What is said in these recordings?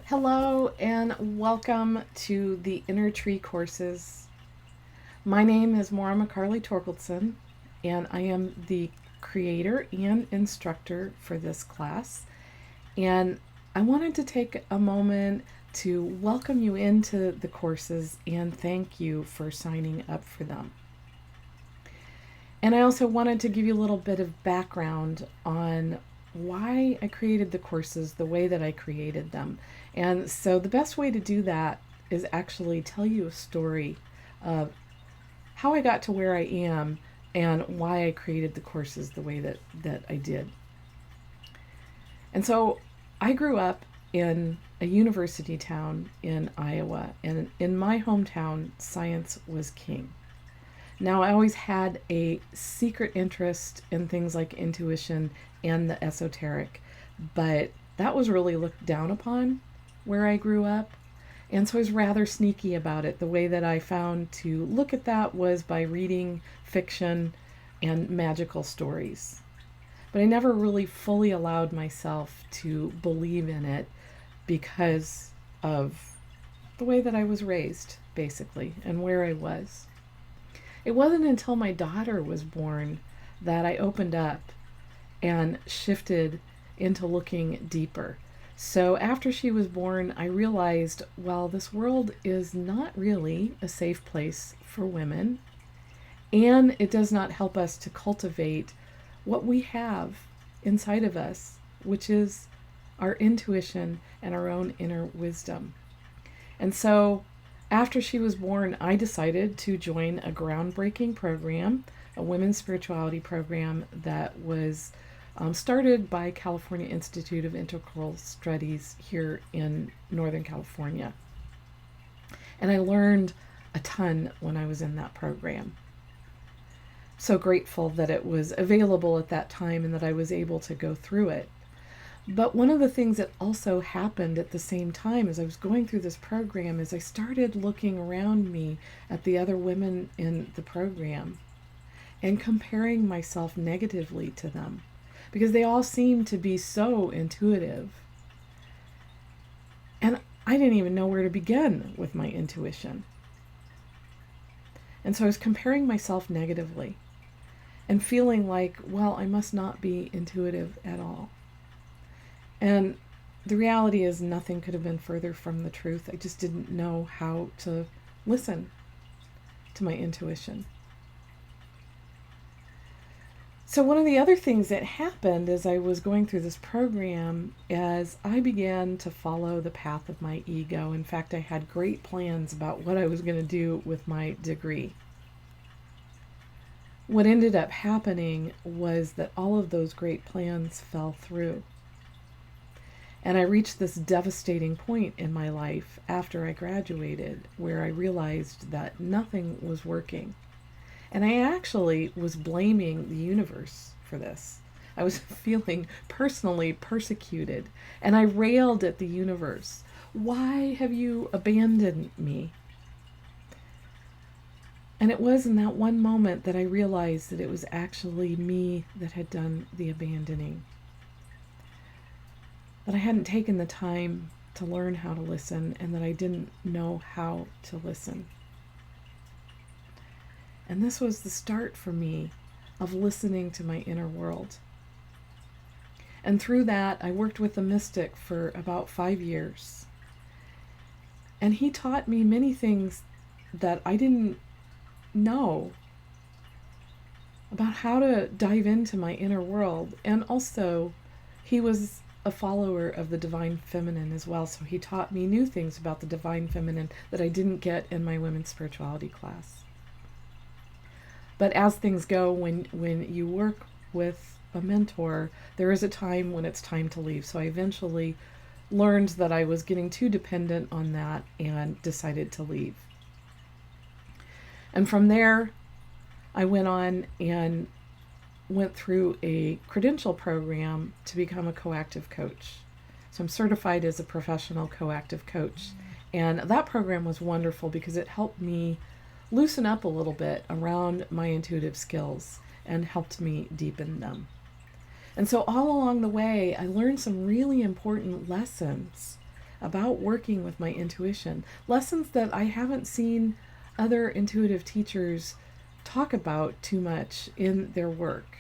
Hello and welcome to the Inner Tree courses. My name is Maura McCarley Torkeldsen, and I am the creator and instructor for this class. And I wanted to take a moment to welcome you into the courses and thank you for signing up for them. And I also wanted to give you a little bit of background on why I created the courses the way that I created them. And so the best way to do that is actually tell you a story of how I got to where I am and why I created the courses the way that I did. And so I grew up in a university town in Iowa, and in my hometown, science was king. Now, I always had a secret interest in things like intuition and the esoteric, but that was really looked down upon where I grew up. And so I was rather sneaky about it. The way that I found to look at that was by reading fiction and magical stories. But I never really fully allowed myself to believe in it because of the way that I was raised, basically, and where I was. It wasn't until my daughter was born that I opened up and shifted into looking deeper. So after she was born, I realized, well, this world is not really a safe place for women, and it does not help us to cultivate what we have inside of us, which is our intuition and our own inner wisdom. And so after she was born, I decided to join a groundbreaking program, a women's spirituality program that was started by California Institute of Integral Studies here in Northern California. And I learned a ton when I was in that program. So grateful that it was available at that time and that I was able to go through it. But one of the things that also happened at the same time as I was going through this program is I started looking around me at the other women in the program and comparing myself negatively to them because they all seemed to be so intuitive. And I didn't even know where to begin with my intuition. And so I was comparing myself negatively and feeling like, well, I must not be intuitive at all. And the reality is nothing could have been further from the truth. I just didn't know how to listen to my intuition. So one of the other things that happened as I was going through this program is I began to follow the path of my ego. In fact, I had great plans about what I was going to do with my degree. What ended up happening was that all of those great plans fell through. And I reached this devastating point in my life after I graduated where I realized that nothing was working. And I actually was blaming the universe for this. I was feeling personally persecuted, and I railed at the universe. Why have you abandoned me? And it was in that one moment that I realized that it was actually me that had done the abandoning. That I hadn't taken the time to learn how to listen and that I didn't know how to listen. And this was the start for me of listening to my inner world. And through that, I worked with a mystic for about 5 years. And he taught me many things that I didn't know about how to dive into my inner world. And also, he was a follower of the Divine Feminine as well. So he taught me new things about the Divine Feminine that I didn't get in my women's spirituality class. But as things go, when you work with a mentor, there is a time when it's time to leave. So I eventually learned that I was getting too dependent on that and decided to leave. And from there, I went on and went through a credential program to become a coactive coach. So I'm certified as a professional coactive coach. And that program was wonderful because it helped me loosen up a little bit around my intuitive skills and helped me deepen them. And so all along the way, I learned some really important lessons about working with my intuition, lessons that I haven't seen other intuitive teachers talk about too much in their work.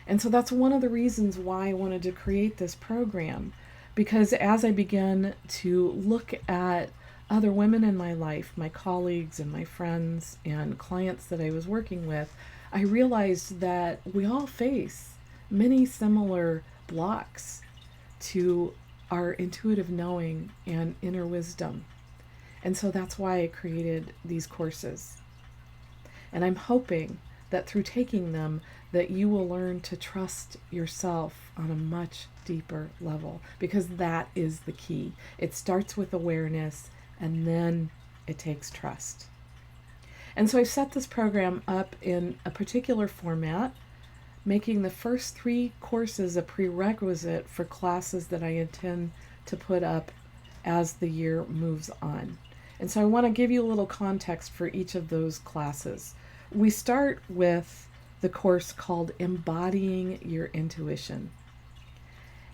And so that's one of the reasons why I wanted to create this program, because as I began to look at other women in my life, my colleagues and my friends and clients that I was working with, I realized that we all face many similar blocks to our intuitive knowing and inner wisdom. And so that's why I created these courses. And I'm hoping that through taking them, that you will learn to trust yourself on a much deeper level, because that is the key. It starts with awareness and then it takes trust. And so I've set this program up in a particular format, making the first 3 courses a prerequisite for classes that I intend to put up as the year moves on. And so I want to give you a little context for each of those classes. We start with the course called Embodying Your Intuition.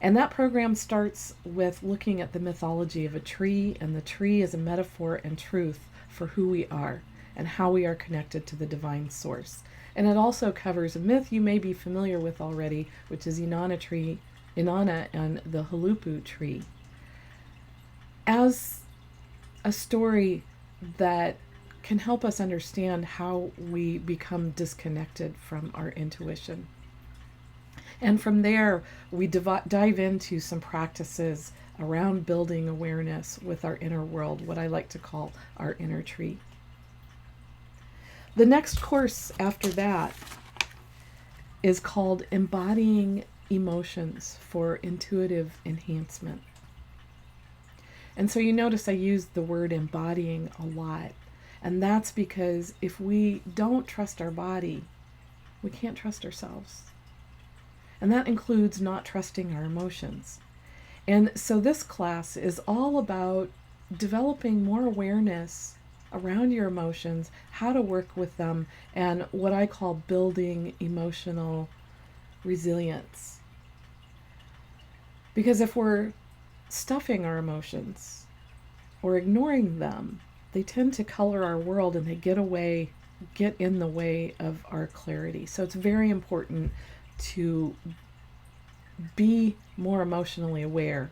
And that program starts with looking at the mythology of a tree, and the tree is a metaphor and truth for who we are and how we are connected to the divine source. And it also covers a myth you may be familiar with already, which is Inanna and the Halupu tree, as a story that can help us understand how we become disconnected from our intuition. And from there, we dive into some practices around building awareness with our inner world, what I like to call our inner tree. The next course after that is called Embodying Emotions for Intuitive Enhancement. And so you notice I used the word embodying a lot. And that's because if we don't trust our body, we can't trust ourselves. And that includes not trusting our emotions. And so this class is all about developing more awareness around your emotions, how to work with them, and what I call building emotional resilience. Because if we're stuffing our emotions or ignoring them, they tend to color our world, and they get in the way of our clarity. So it's very important to be more emotionally aware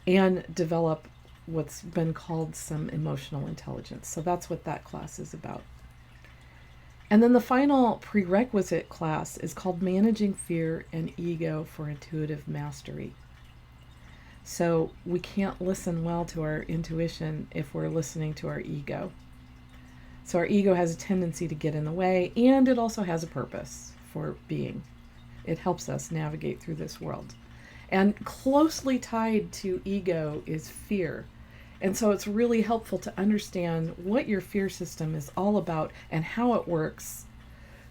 and develop what's been called some emotional intelligence. So that's what that class is about. And then the final prerequisite class is called Managing Fear and Ego for Intuitive Mastery. So we can't listen well to our intuition if we're listening to our ego. So our ego has a tendency to get in the way, and it also has a purpose for being. It helps us navigate through this world. And closely tied to ego is fear. And so it's really helpful to understand what your fear system is all about and how it works,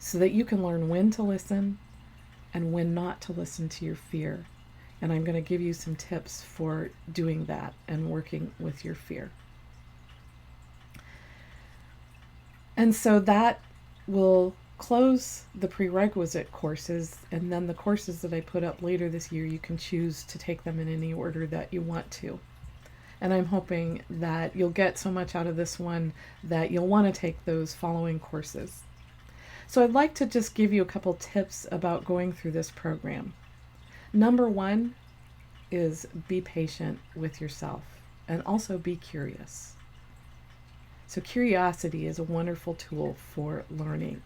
so that you can learn when to listen and when not to listen to your fear. And I'm going to give you some tips for doing that and working with your fear. And so that will close the prerequisite courses, and then the courses that I put up later this year, you can choose to take them in any order that you want to. And I'm hoping that you'll get so much out of this one that you'll want to take those following courses. So I'd like to just give you a couple tips about going through this program. Number 1 is be patient with yourself, and also be curious. So curiosity is a wonderful tool for learning.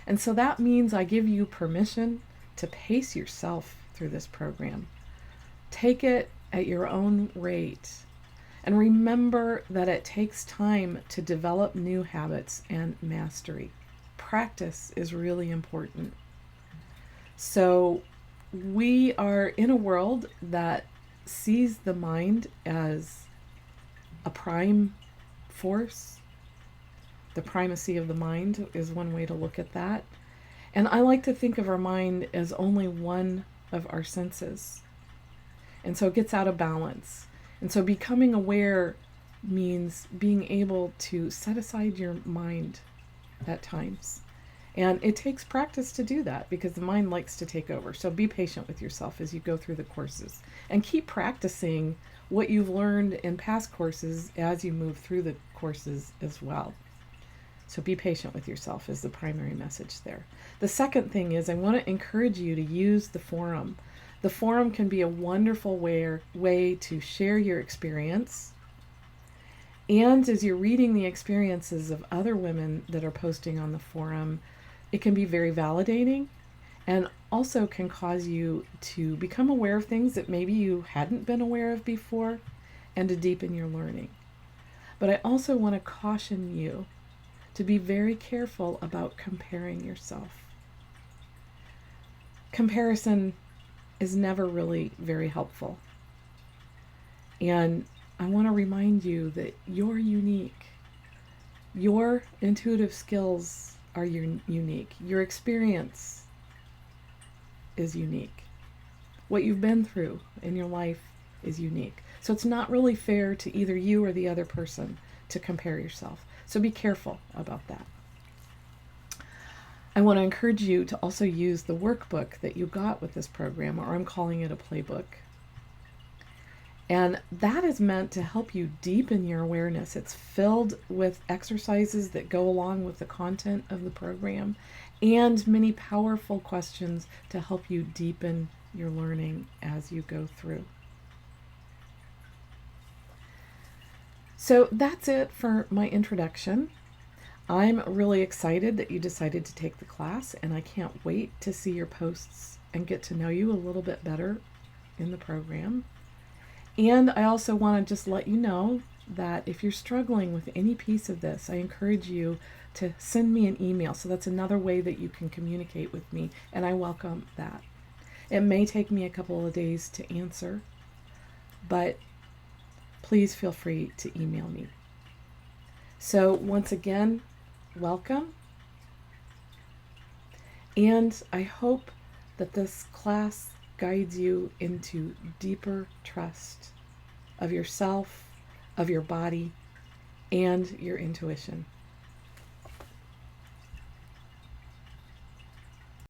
And so that means I give you permission to pace yourself through this program. Take it at your own rate. And remember that it takes time to develop new habits and mastery. Practice is really important. So we are in a world that sees the mind as a prime force. The primacy of the mind is one way to look at that. And I like to think of our mind as only one of our senses. And so it gets out of balance. And so becoming aware means being able to set aside your mind at times. And it takes practice to do that, because the mind likes to take over. So be patient with yourself as you go through the courses. And keep practicing what you've learned in past courses as you move through the courses as well. So be patient with yourself is the primary message there. The second thing is I want to encourage you to use the forum. The forum can be a wonderful way to share your experience. And as you're reading the experiences of other women that are posting on the forum, it can be very validating and also can cause you to become aware of things that maybe you hadn't been aware of before and to deepen your learning. But I also want to caution you to be very careful about comparing yourself. Comparison is never really very helpful. And I want to remind you that you're unique. Your intuitive skills are unique. Your experience is unique. What you've been through in your life is unique. So it's not really fair to either you or the other person to compare yourself. So be careful about that. I want to encourage you to also use the workbook that you got with this program, or I'm calling it a playbook. And that is meant to help you deepen your awareness. It's filled with exercises that go along with the content of the program and many powerful questions to help you deepen your learning as you go through. So that's it for my introduction. I'm really excited that you decided to take the class, and I can't wait to see your posts and get to know you a little bit better in the program. And I also want to just let you know that if you're struggling with any piece of this, I encourage you to send me an email. So that's another way that you can communicate with me, and I welcome that. It may take me a couple of days to answer, but please feel free to email me. So once again, welcome. And I hope that this class guides you into deeper trust of yourself, of your body, and your intuition.